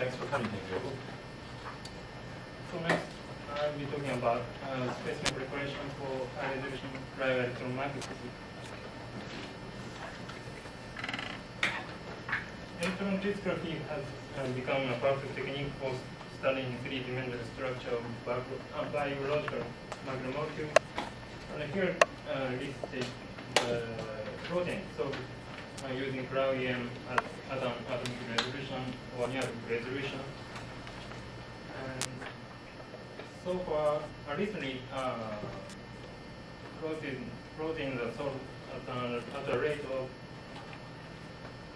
Thanks for coming, Gyobu. So next, I'll be talking about specimen preparation for high-resolution cryo-electron microscopy. Electron crystallography has become a perfect technique for studying three-dimensional structure of biological macromolecules. And here listed protein. So using cryo-EM at atomic resolution or near resolution. And so far, recently, proteins are solved at a rate of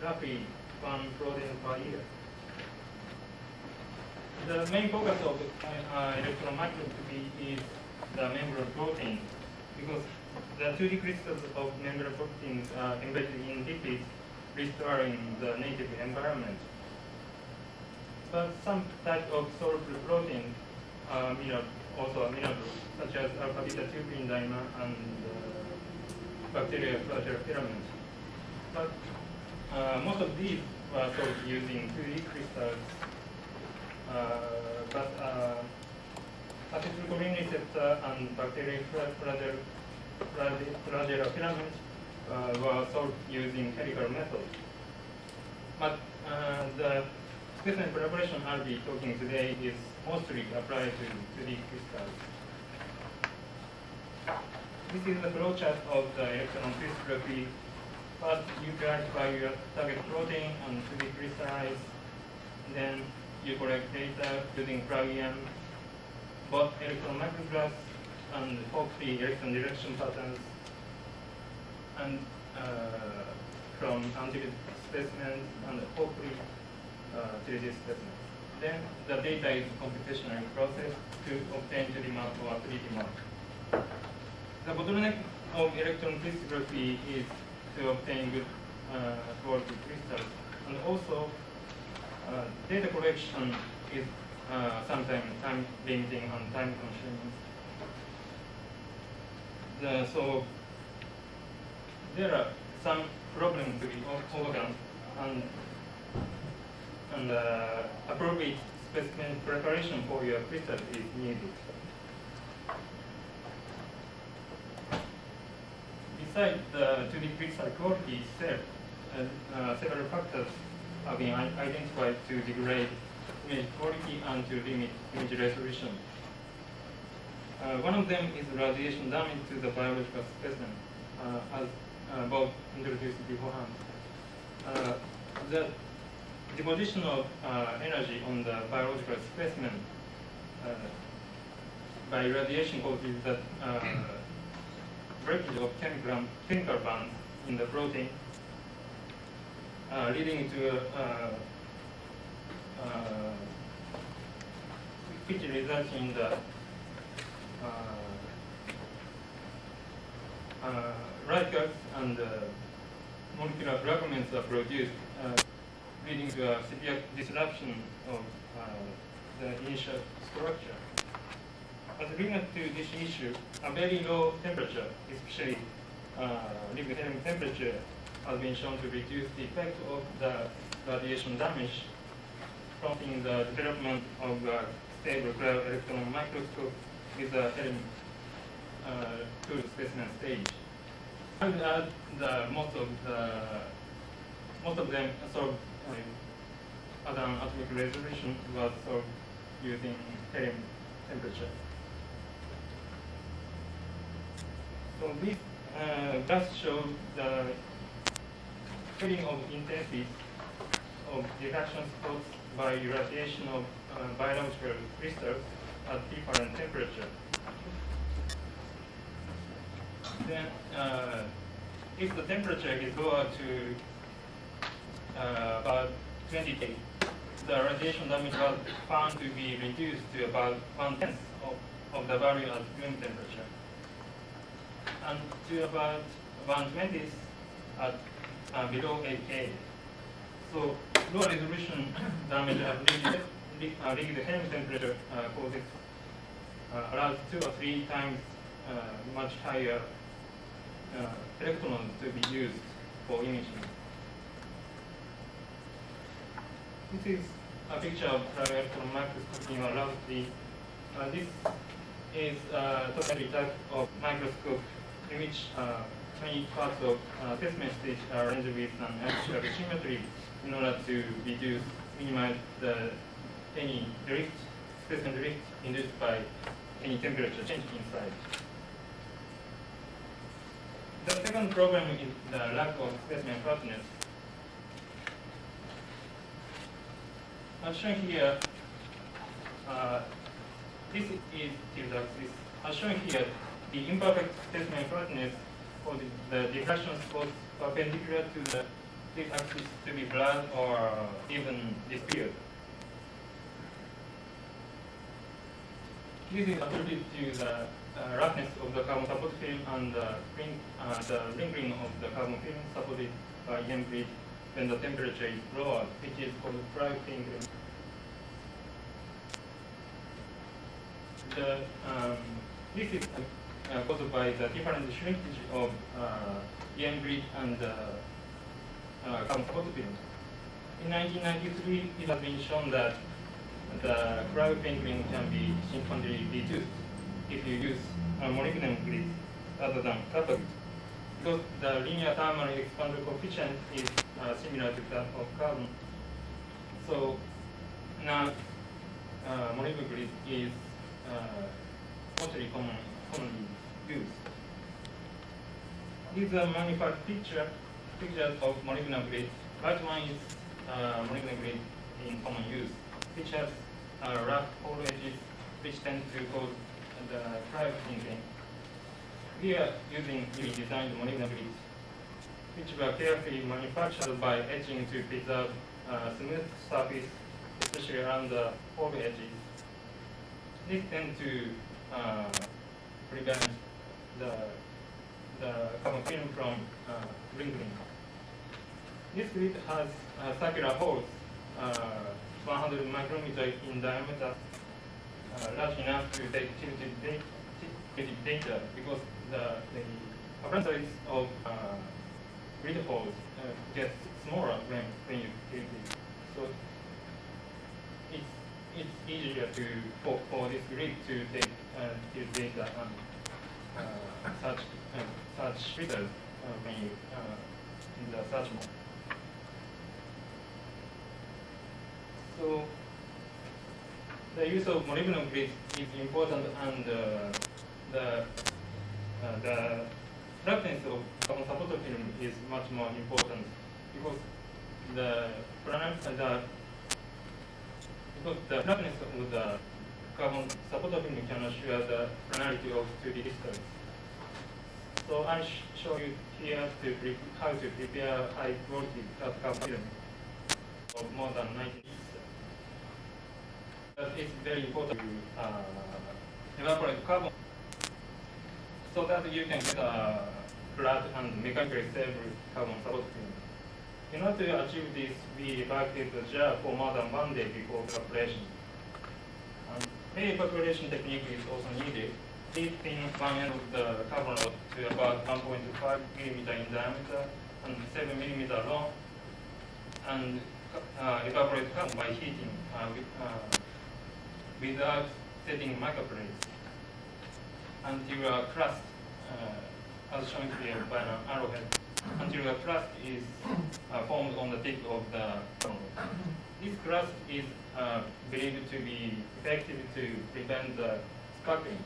roughly 1 protein per year. The main focus of electron microscopy is the membrane protein, because the 2D crystals of membrane proteins are embedded in lipids restoring the native environment. But some types of soluble proteins are also amenable, such as alpha-beta tubulin dimer and bacterial flagella filaments. But most of these were solved using 2D crystals. But acetylcholine receptor and bacterial flagella filaments were solved using chemical methods. But the specimen preparation I'll be talking today is mostly applied to 2D crystals. This is the flowchart of the electron crystallography. First, you clarify your target protein and 2D crystallize. Then you collect data using cryo-EM, both electron micrographs and hopefully electron direction patterns, and from antibody specimens and hopefully 3D specimens. Then the data is computationally processed to obtain 2D map or 3D map. The bottleneck of electron crystallography is to obtain good quality crystals, and also data collection is sometimes time limiting and time consuming. So there are some problems to be overcome, and appropriate specimen preparation for your crystal is needed. Besides the 2D crystal quality itself, several factors have been identified to degrade image quality and to limit image resolution. One of them is radiation damage to the biological specimen, as Bob introduced beforehand. The deposition of energy on the biological specimen by radiation causes the breakage of chemical bonds in the protein, leading to which results in the radicals and molecular fragments are produced, leading to a severe disruption of the initial structure. As regard to this issue, a very low temperature, especially liquid helium temperature, has been shown to reduce the effect of the radiation damage, prompting the development of a stable cryo-electron microscope with a helium to specimen stage. I would add that most of them solved at an atomic resolution was solved using helium temperature. So this graph shows the scaling of intensity of diffraction spots by irradiation of biological crystals at different temperature. Then, if the temperature is lower to about 20 K, the radiation damage was found to be reduced to about 1/10 of the value at room temperature, and to about 1/20 at below 8 K. So low resolution damage at liquid helium temperature causes allows 2 or 3 times much higher electrons to be used for imaging. This is a picture of electron microscope in a laboratory. This is a totally type of microscope in which many parts of test message are arranged with an axial symmetry in order to minimize any drift, specimen drift induced by any temperature change inside. The second problem is the lack of specimen flatness. As shown here, this is t-axis. As shown here, the imperfect specimen flatness for the diffraction spots perpendicular to the t-axis to be blurred or even disappeared. This is attributed to the roughness of the carbon support film and the wrinkling of the carbon film supported by EM grid when the temperature is lower, which is called cryo-film. This is caused by the different shrinkage of EM grid and carbon support film. In 1993, it has been shown that the cryo-film can be significantly reduced if you use molybdenum grid rather than copper grid, because the linear thermal expander coefficient is similar to that of carbon. So now molybdenum grid is mostly commonly used. These are manufactured pictures of molybdenum grid. Right one is molybdenum grid in common use, which has rough hole edges which tend to cause the cryo-thinking. We are using newly designed molybdenum grids, which were carefully manufactured by etching to preserve smooth surface, especially around the hole edges. These tend to prevent the carbon film from wrinkling. This grid has circular holes, 100 micrometers in diameter, large enough to take tilted data, because the apparent size of grid holes gets smaller when you tilt it. So it's easier for this grid to take tilt data and such results when you in the search mode. So the use of molybdenum grid is important, and the flatness of carbon support film is much more important, because the flatness of the carbon support film can assure the planarity of 2D crystals. So I show you here how to prepare high quality carbon film of more than 90. But it's very important to evaporate carbon so that you can get a flat and mechanically stable carbon support film. In order to achieve this, we evacuate the jar for more than 1 day before evaporation. And evaporation technique is also needed. Deep pin one end of the carbon rod to about 1.5 millimeter in diameter and 7 millimeter long, and evaporate carbon by heating without setting microplates until a crust, as shown here by an arrowhead, until a crust is formed on the tip of the carbon rod. This crust is believed to be effective to prevent the sparkling.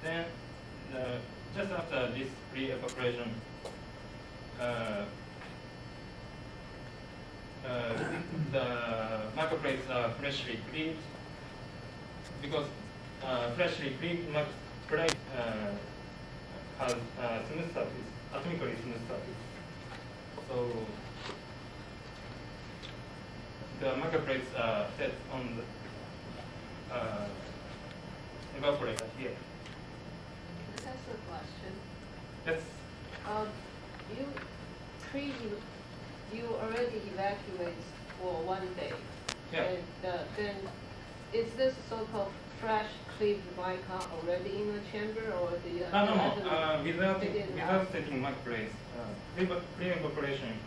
Then, just after this pre-evaporation, the microplates are freshly cleaned, because freshly cleaned microplate has smooth surface, atomically smooth surface. So the microplates are set on the evaporator here. That's a question. Yes. You already evacuate for 1 day. Yeah. And then is this so-called fresh cleaved mica already in the chamber, or do you? No. Without setting microplates, pre-evaporation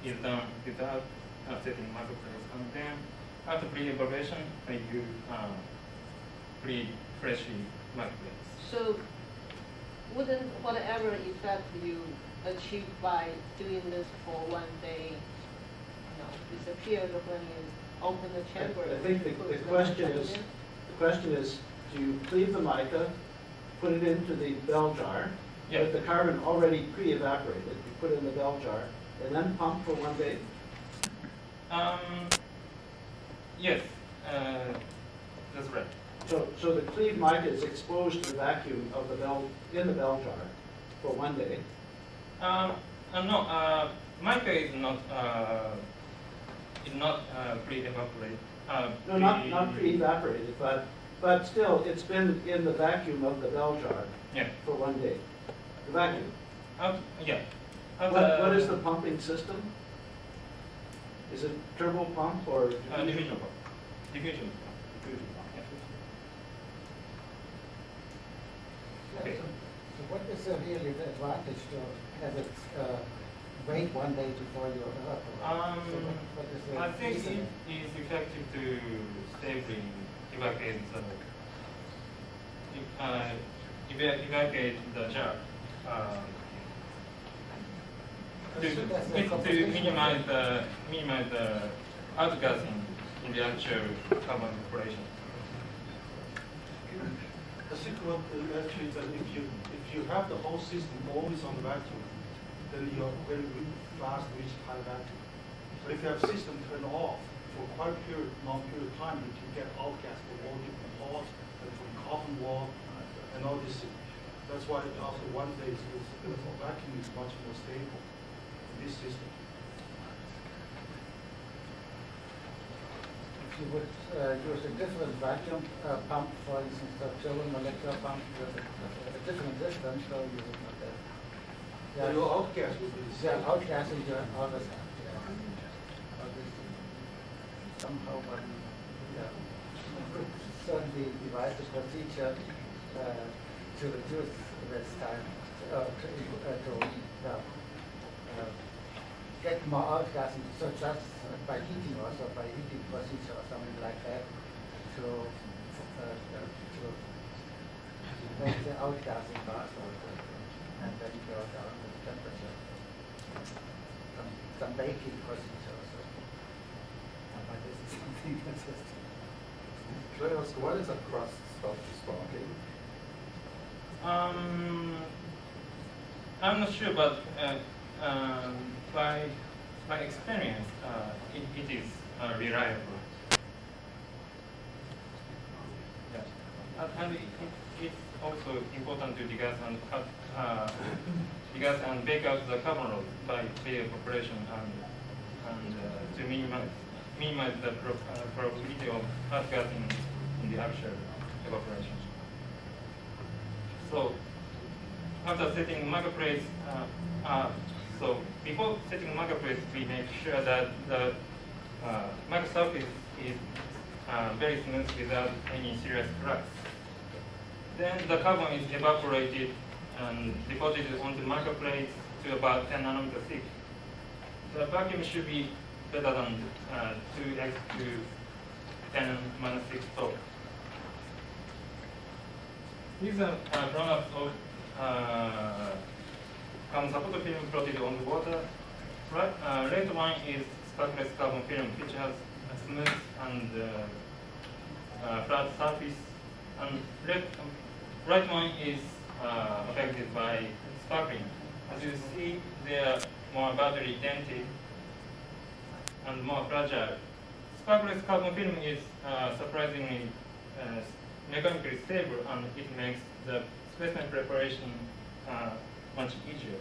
is done without setting microplates. And then after pre-evaporation, you freshly microplates. So wouldn't whatever effect you achieve by doing this for 1 day, disappear when you open the chamber? I think the question is, do you cleave the mica, put it into the bell jar, Yes. with the carbon already pre-evaporated, you put it in the bell jar, and then pump for 1 day? Yes, that's right. So the cleaved mica is exposed to the vacuum of the in the bell jar for 1 day. No, mica is not pre-evaporated. No, not pre-evaporated, but still, it's been in the vacuum of the bell jar Yeah. for 1 day. The vacuum. Yeah. What is the pumping system? Is it turbo pump or diffusion pump? Diffusion pump. Okay. So what is really the advantage to have it wait 1 day before you evaporate? What is the I think reason? it is effective to stably evacuate the jar. To minimize the outgassing in the actual carbon evaporation. I think what actually that if you have the whole system always on the vacuum, then you're very fast reach high vacuum. But if you have system turned off for quite a long period of time, you can get outgas from all different parts and from carbon wall and all this. That's why after 1 day, vacuum is much more stable in this system. If you would use a different vacuum pump, for instance, a children molecular pump with a different distance, so you would not have. Yeah, your outgas will be the same. Yeah, outgassing you always have. Somehow, but certainly devise the procedure to reduce this time, get more outgassing, so just by heating also, by heating procedure or something like that, to make the outgassing faster, and then go down the temperature. Some baking procedure also. But this is something that's just. Can I ask, why does that crust stop sparking? I'm not sure, but by experience, it is reliable. Yeah. And it's also important to degas and bake out the carbon load by evaporation and to minimize the probability of outgassing in the actual evaporation. So after setting microplates, so before setting microplates, we make sure that the microsurface is very smooth without any serious cracks. Then the carbon is evaporated and deposited onto microplates to about 10 nanometer thick. The vacuum should be better than 2x to 10 minus 6 torque. These are products of carbon support film plotted on the water. Red one is sparkless carbon film, which has a smooth and flat surface, and right one is affected by sparkling. As you see, they are more badly dented and more fragile. Sparkless carbon film is surprisingly mechanically stable, and it makes the specimen preparation much easier.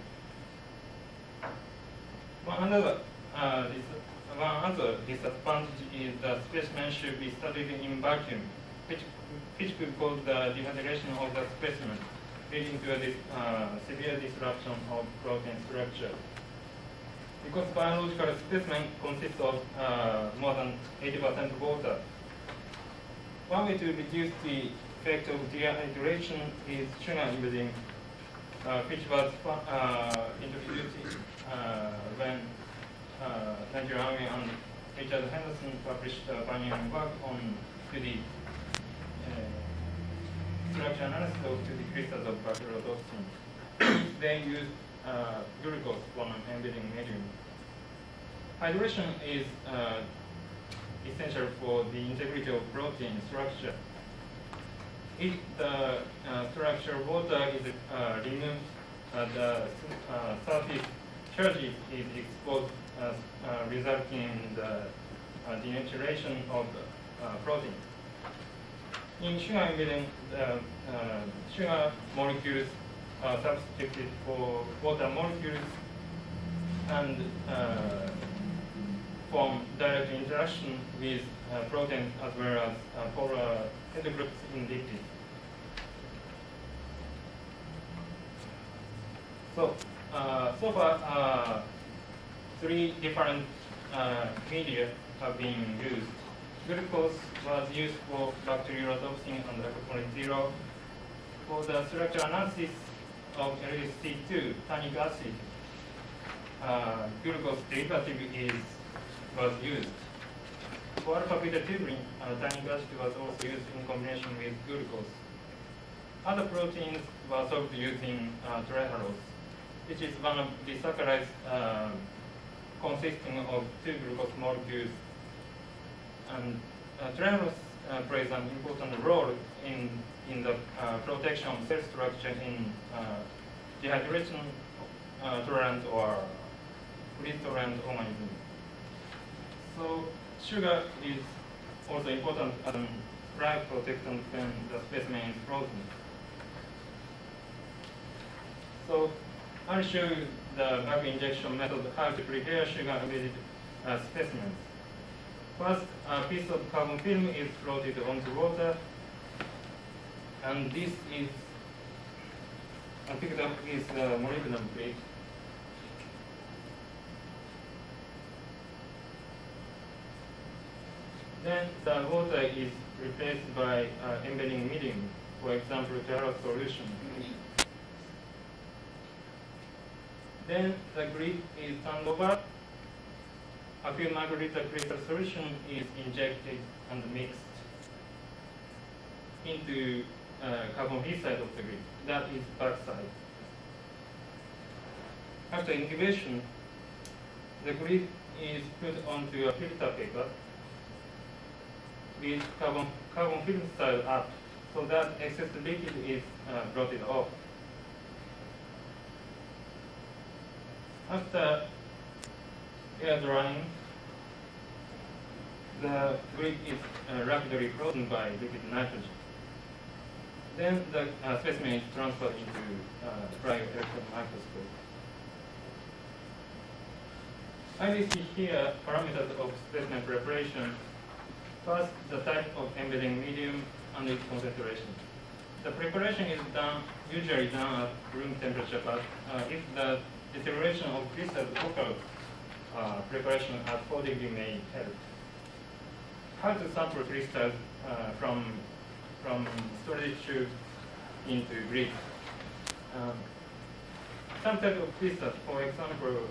One other disadvantage is that specimen should be studied in vacuum, which could cause the dehydration of the specimen, leading to a severe disruption of protein structure. Because biological specimen consists of more than 80% water, one way to reduce the effect of dehydration is sugar embedding, which was introduced when Nigel Army and Richard Henderson published a pioneering work on 2D structure analysis of 2D crystals of bacteriotoxin. They used glucose for an embedding medium. Hydration is essential for the integrity of protein structure. If the structure of water is removed, the surface charges is exposed, resulting in the denaturation of the protein. In sugar embedding, the sugar molecules are substituted for water molecules and form direct interaction with proteins as well as polar head groups in lipids. So, so far, 3 different media have been used. Glucose was used for bacteriotoxin and glycopolyl. For the structure analysis of LSD2, tannic acid, glucose derivative was used. For alpha-beta-tubulin, tannic acid was also used in combination with glucose. Other proteins were solved using trihalose, which is one of the saccharides consisting of 2 glucose molecules. And trihalose plays an important role in the protection of cell structure in dehydration tolerant or freeze tolerant organisms. So sugar is also important as a dry protectant when the specimen is frozen. So I'll show you the bag injection method, how to prepare sugar-embedded specimens. First, a piece of carbon film is floated onto water, and this is picked up with molybdenum plate. Then the water is replaced by embedding medium, for example, trihalose solution. Then the grid is turned over. A few microliter crystal solution is injected and mixed into carbon B side of the grid. That is back side. After incubation, the grid is put onto a filter paper with carbon film style up, so that excess liquid is blotted off. After air drying, the grid is rapidly frozen by liquid nitrogen. Then the specimen is transferred into cryo-electron microscope. I listed here parameters of specimen preparation. First, the type of embedding medium and its concentration. The preparation is usually done at room temperature, but if the deterioration of crystal occurs, preparation at 4 degrees may help. How to sample crystals from storage tube into grid. Some type of crystals, for example,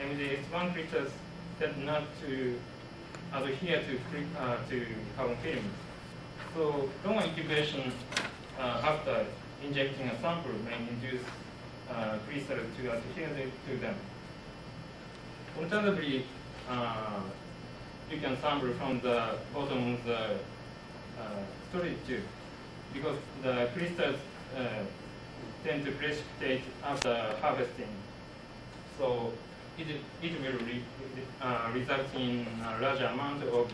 MDX1 crystals tend not to adhere to carbon film. So long incubation after injecting a sample may induce crystals to adhere to them. Alternatively, you can sample from the bottom of the storage tube, because the crystals tend to precipitate after harvesting. So it will result in a larger amount of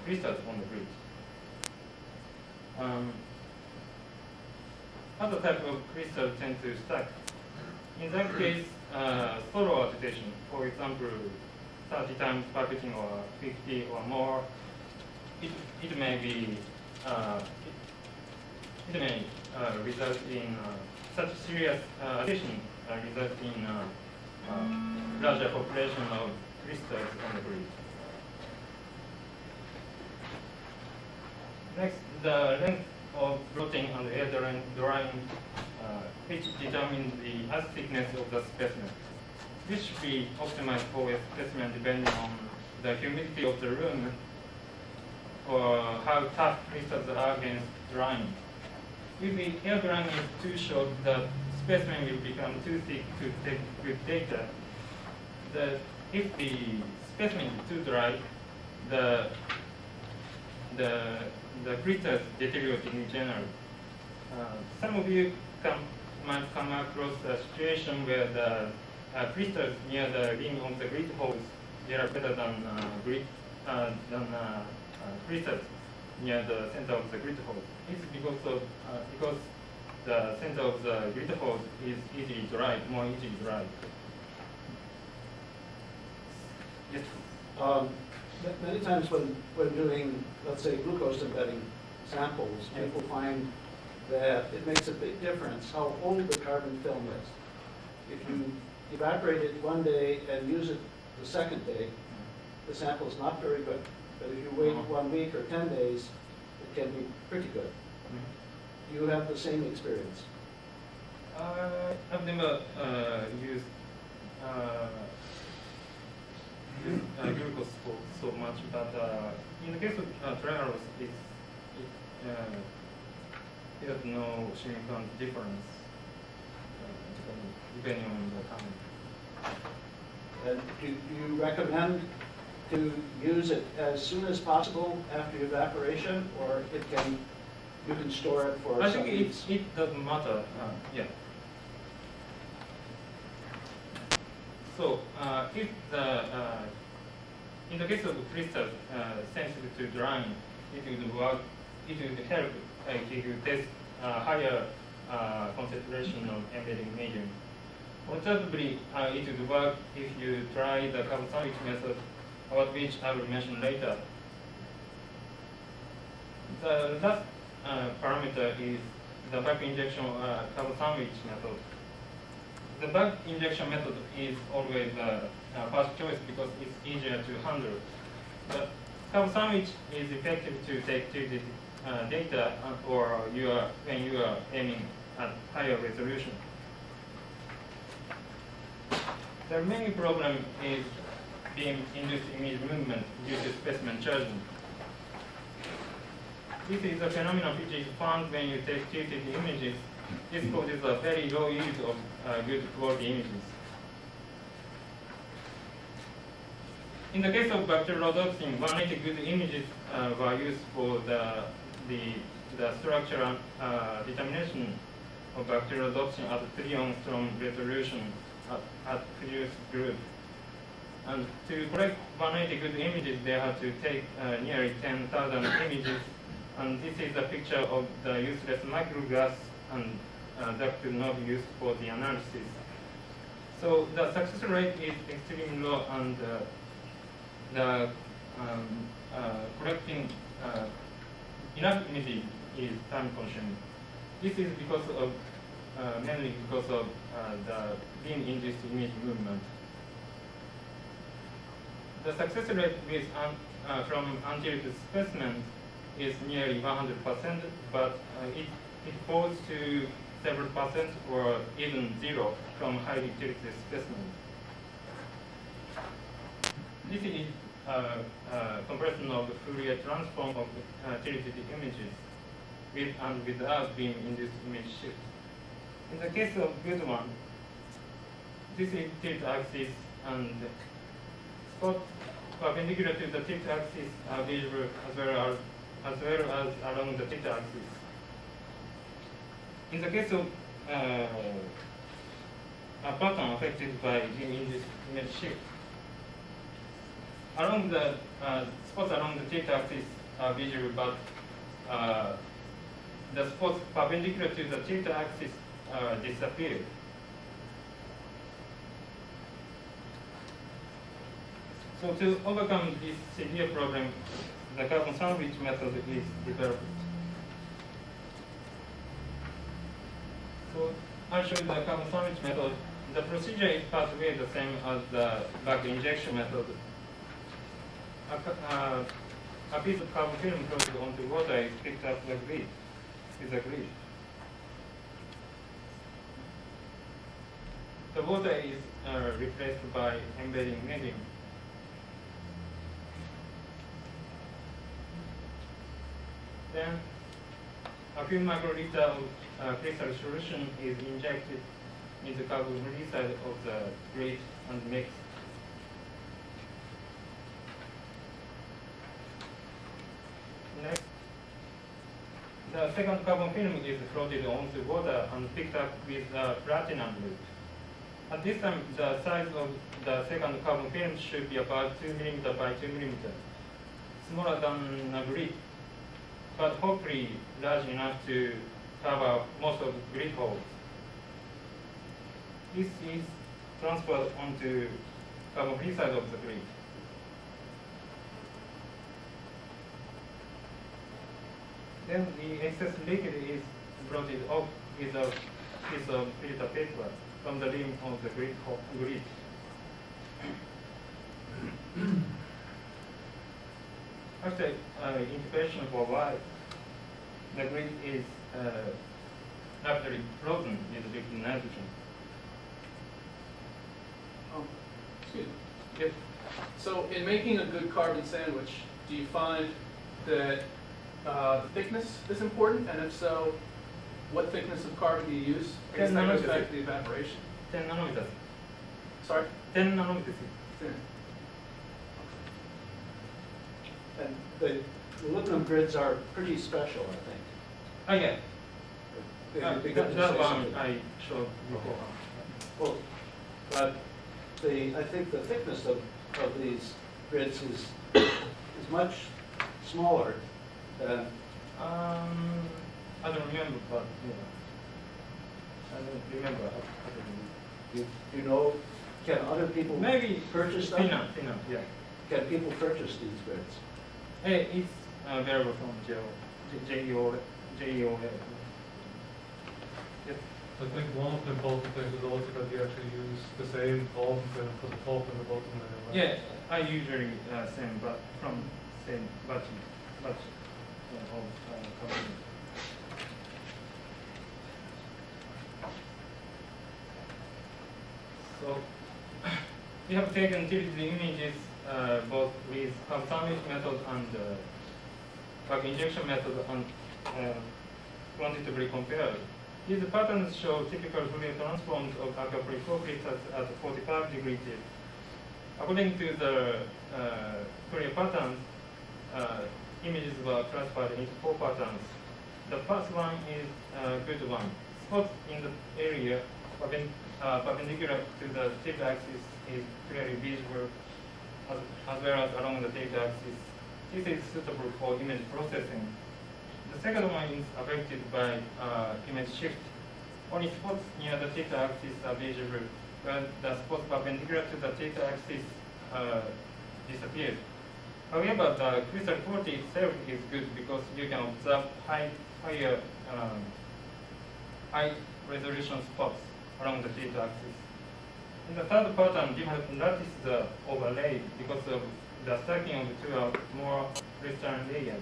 crystals on the grid. Other type of crystals tend to stack. In that case, solo agitation, for example, 30 times pipetting or 50 or more, it may be it may result in such serious agitation, result in larger population of crystals on the grid. Next, the length of blotting and air drying, which determines the thickness of the specimen. This should be optimized for a specimen depending on the humidity of the room or how tough crystals are against drying. If the air drying is too short, the specimen will become too thick to take good data. If the specimen is too dry, the crystals deteriorate in general. Some of you might come across a situation where the crystals near the rim of the grid holes, they are better than crystals near the center of the grid hole. It's because the center of the grid hole is easily dried, more easily dried. Yes. Many times when doing, let's say, glucose embedding samples, people find that it makes a big difference how old the carbon film is. If you evaporate it one day and use it the second day, the sample is not very good. But if you wait 1 week or 10 days, it can be pretty good. Do you have the same experience? I've never used glucose for so much, but in the case of trials, there's no significant difference depending on the time. And do you recommend to use it as soon as possible after evaporation, or you can store it for I some think weeks? it doesn't matter. Yeah. So if in the case of crystal sensitive to drying, it would work. It would help if you test higher concentration of embedding medium. Alternatively, it would work if you try the carbon sandwich method, about which I will mention later. The last parameter is the back injection carbon sandwich method. The back injection method is always the first choice because it's easier to handle. The carbon sandwich is effective to take tilted data or when you are aiming at higher resolution. The remaining problem is beam-induced image movement due to specimen charging. This is a phenomenon which is found when you take tilted images. This causes a very low yield of good quality images. In the case of bacterial rhodopsin, 180 good images were used for the structural determination of bacterial rhodopsin at 3 angstrom resolution at previous group. And to collect 180 good images, they had to take nearly 10,000 images. And this is a picture of the useless microglass, and that could not be used for the analysis. So the success rate is extremely low, and the collecting enough images is time consuming. This is because of mainly because of the beam-induced image movement. The success rate with from untilted specimens is nearly 100%, but it falls to several percent or even 0 from highly tilted specimens. This is a comparison of the Fourier transform of tilted images with and without beam-induced image shift. In the case of good one, this is tilt axis, and spots perpendicular to the tilt axis are visible as well as along the tilt axis. In the case of a pattern affected by beam-induced image shift, along the spots along the tilt axis are visible, but the spots perpendicular to the tilt axis disappear. So to overcome this severe problem, the carbon sandwich method is developed. So I'll show you the carbon sandwich method. The procedure is partly the same as the back injection method. A piece of carbon film floated onto water is picked up with a grid. The water is replaced by embedding medium. Then a few microliter of crystal solution is injected in the carbon-free side of the grid and mixed. Next, the second carbon film is floated onto water and picked up with a platinum loop. At this time, the size of the second carbon film should be about 2 mm by 2 mm, smaller than a grid, but hopefully large enough to cover most of the grid holes. This is transferred onto carbon-free side of the grid. Then the excess liquid is floated off with a piece of filter paper from the rim of the grid. After incubation for a while, the grid is rapidly frozen with liquid nitrogen. Excuse me. If, so in making a good carbon sandwich, do you find that the thickness is important? And if so, what thickness of carbon do you use? I guess that goes back to the evaporation. 10 nanometers. Sorry? 10 nanometers. Thin. And the aluminum grids are pretty special, I think. Oh yeah. They got to that say one something. I showed before. Well, but I think the thickness of these grids is much smaller than. I don't remember, but yeah. I don't remember. You know, can other people Maybe purchase them? thinner, yeah. Can people purchase these grids? It's available from JEO. Yes. I think one of the important things is also that you actually use the same carbon film for the top and the bottom layer, right? Yeah, I usually same, but from same batch of company. So we have taken typically images both with half sandwich method and back injection method and quantitatively compared. These patterns show typical Fourier transforms of aquaporin crystals at 45 degrees T. According to the Fourier patterns, images were classified into 4 patterns. The first one is a good one. Spots in the area perpendicular to the tip axis is clearly visible, as well as along the data axis. This is suitable for image processing. The second one is affected by image shift. Only spots near the theta axis are visible, while the spots perpendicular to the theta axis disappear. However, the crystal quality itself is good because you can observe high resolution spots along the theta axis. In the third pattern, we have noticed the overlay because of the stacking of the 2 are more crystalline layers.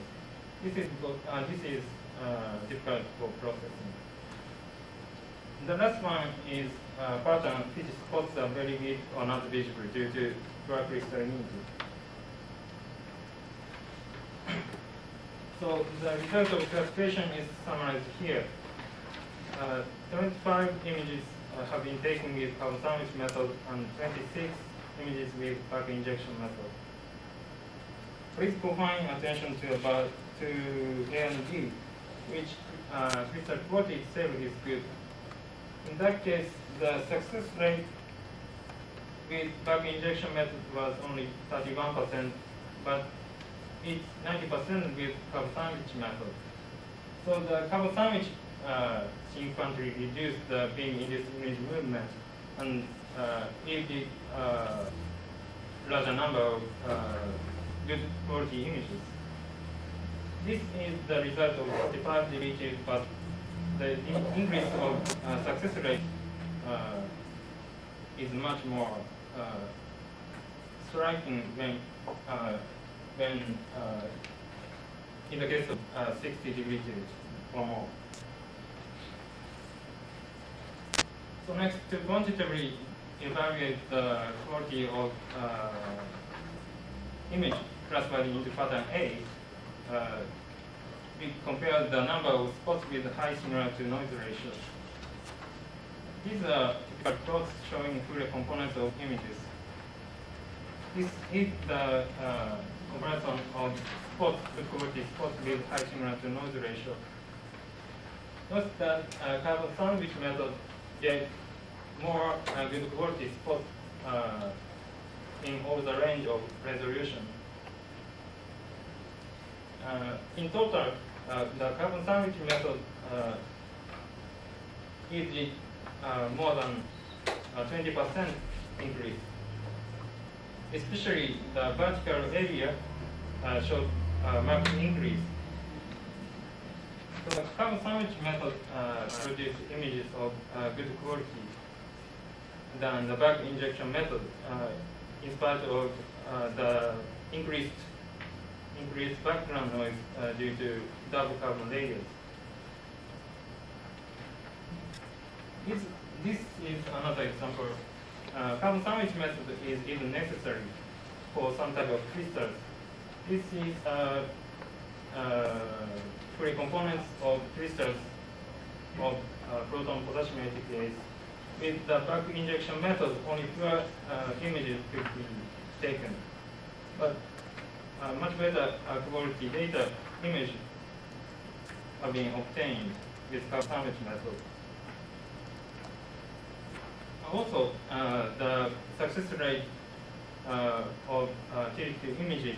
This is difficult for processing. The last one is a pattern which spots are very weak or not visible due to poor crystallinity. So the result of classification is summarized here. 25 images have been taken with carbon sandwich method and 26 images with back injection method. Please confine attention to about to A and B, which crystal quality itself is good. In that case, the success rate with back injection method was only 31%, but it's 90% with carbon sandwich method. So the carbon sandwich significantly reduced the beam-induced image movement and yielded larger number of good quality images. This is the result of 45 deleted, but the increase of success rate is much more striking when in the case of 60 degrees or more. So next, to quantitatively evaluate the quality of image classified into pattern A, we compare the number of spots with high similarity to noise ratio. These are typical plots showing Fourier components of images. This is the comparison of spots, good quality spots with high similarity to noise ratio. Notice that carbon sandwich method gave more good quality spots in all the range of resolution. In total, the carbon sandwich method is more than 20% increase. Especially the vertical area showed marked increase. So the carbon sandwich method produces images of good quality than the back injection method, in spite of the increased background noise due to double carbon layers. This is another example. Carbon sandwich method is even necessary for some type of crystals. This is Fourier components of crystals of proton potassium ATPase. With the back injection method, only pure images could be taken. But much better quality data image are being obtained with carbon sandwich method. Also, the success rate of TDQ images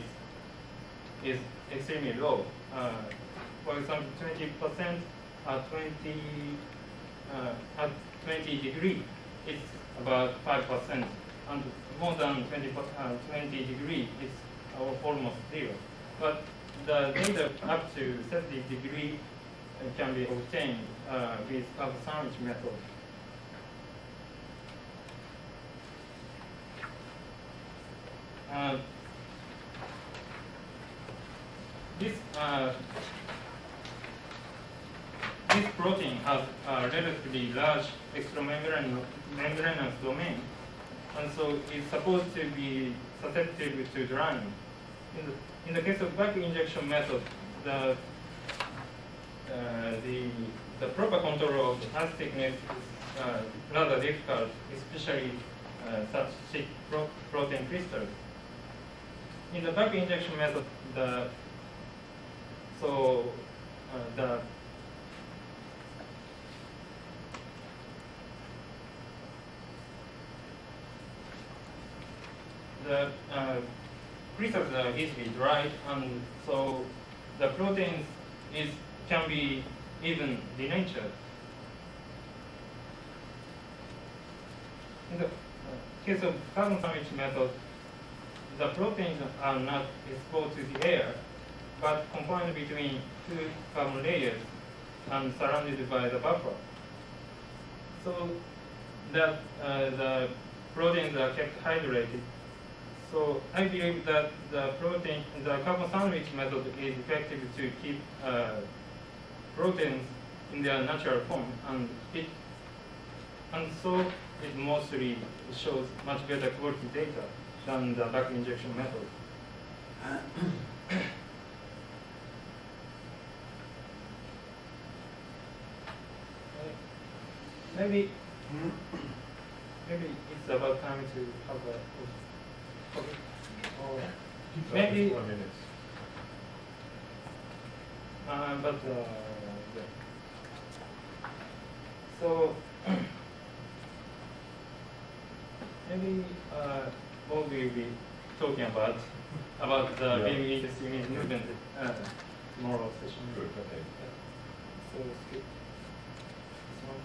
is extremely low. For example, 20% at 20 degrees is about 5%, and more than 20 degrees is almost zero. But the data up to 30 degrees can be obtained with carbon sandwich method. This protein has a relatively large extramembranous domain, and so it's supposed to be susceptible to drying. In the case of back injection method, the proper control of the earth thickness is rather difficult, especially such thick protein crystals. In the back injection method, the crystals are easily dried, and so the proteins can be even denatured. In the case of carbon sandwich method, the proteins are not exposed to the air, but confined between two carbon layers and surrounded by the buffer. So that the proteins are kept hydrated. So I believe that the carbon sandwich method is effective to keep proteins in their natural form, and so it mostly shows much better quality data than the back injection method. Maybe it's about time to have a. Okay. Or maybe 1 minute. But yeah. So maybe what we'll be talking about the being interested in movement tomorrow session. Good, okay. So skip this one.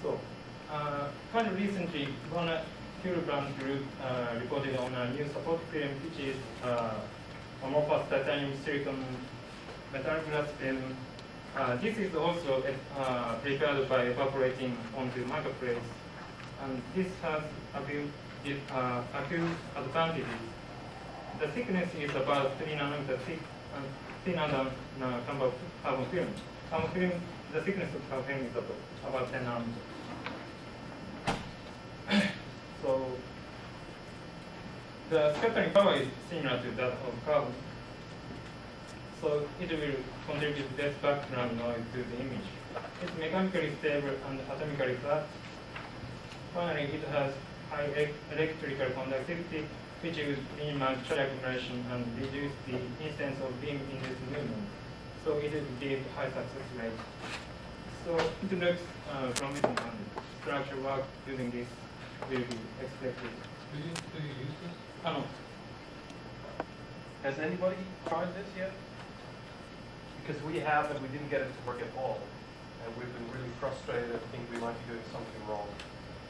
So quite recently, one Hildebrand group reported on a new support film, which is amorphous titanium silicon metal glass film. This is also prepared by evaporating onto microplates, and this has a few advantages. The thickness is about 3 nanometer thick and thinner than carbon film. Carbon film the thickness of curved film is about 10 nanometers. So the scattering power is similar to that of carbon. So it will contribute less background noise to the image. It's mechanically stable and atomically flat. Finally, it has high electrical conductivity, which will minimize charge accumulation and reduce the instance of beam-induced movement. So it will give high success rate. So it looks promising, and structure work using this will be expected. Do you use this? No. Has anybody tried this yet? Because we have, and we didn't get it to work at all. And we've been really frustrated and think we might be doing something wrong.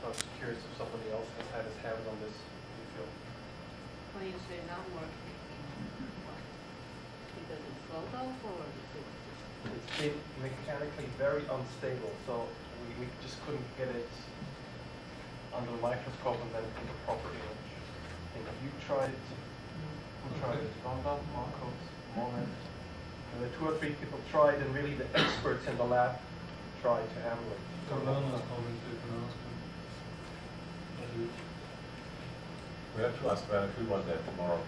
So I was curious if somebody else has had his hands on this in the field. When you say not working, because it's slow off or is it just? It's been mechanically very unstable, so we just couldn't get it under the microscope and then in the proper image. I think you tried it. Who tried it? Rondon, Marcos, Mohamed. And the 2 or 3 people tried, and really the experts in the lab tried to handle it. So no one's calling, so you can ask them. We have to ask Brad if we want that tomorrow.